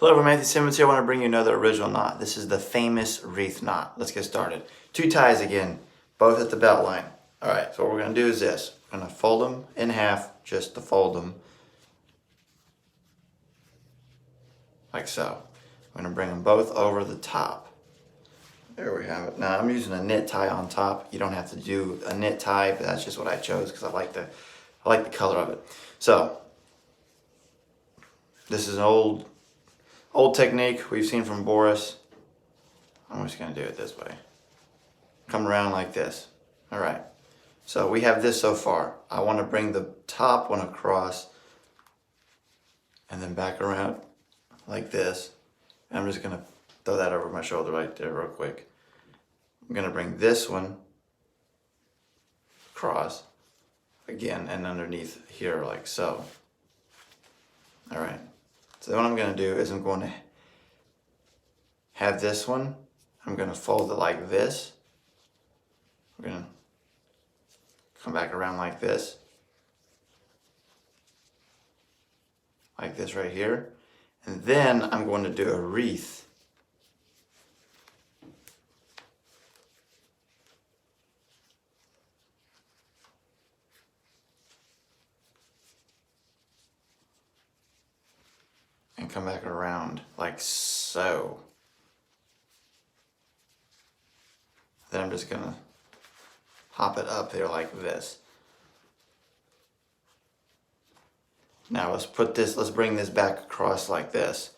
Hello everyone, Matthew Simmons here. I want to bring you another original knot. This is the Famous Wreath knot. Let's get started. 2 ties again, both at the belt line. Alright, so what we're going to do is this. We're going to fold them in half, just to fold them. Like so. We're going to bring them both over the top. There we have it. Now I'm using a knit tie on top. You don't have to do a knit tie, but that's just what I chose because I like the color of it. So, this is an old technique we've seen from Boris. I'm just going to do it this way. Come around like this. Alright. So we have this so far. I want to bring the top one across and then back around like this. And I'm just going to throw that over my shoulder right there real quick. I'm going to bring this one across again and underneath here like so. Alright. So what I'm going to do is I'm going to have this one. I'm going to fold it like this. We're going to come back around like this. Like this right here. And then I'm going to do a wreath. And come back around like so. Then I'm just gonna hop it up there like this. Now let's bring this back across like this.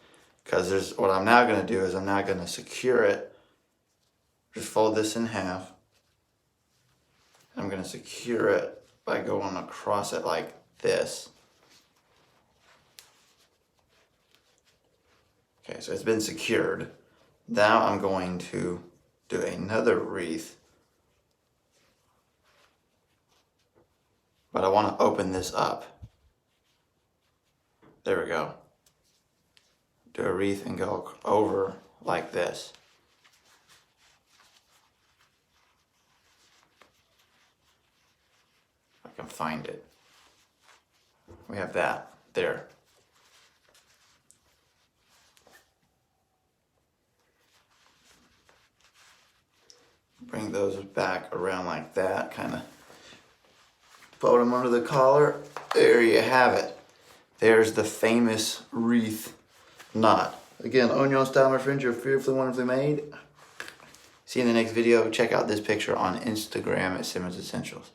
Because what I'm now gonna do is I'm now gonna secure it. Just fold this in half. I'm gonna secure it by going across it like this. Okay, so it's been secured. Now I'm going to do another wreath. But I want to open this up. There we go. Do a wreath and go over like this. If I can find it. We have that. There. Bring those back around like that, kind of fold them under the collar. There you have it. There's the Famous Wreath knot. Again, own your own style, my friends. You're fearfully, wonderfully made. See you in the next video. Check out this picture on Instagram at Simmonsessentials.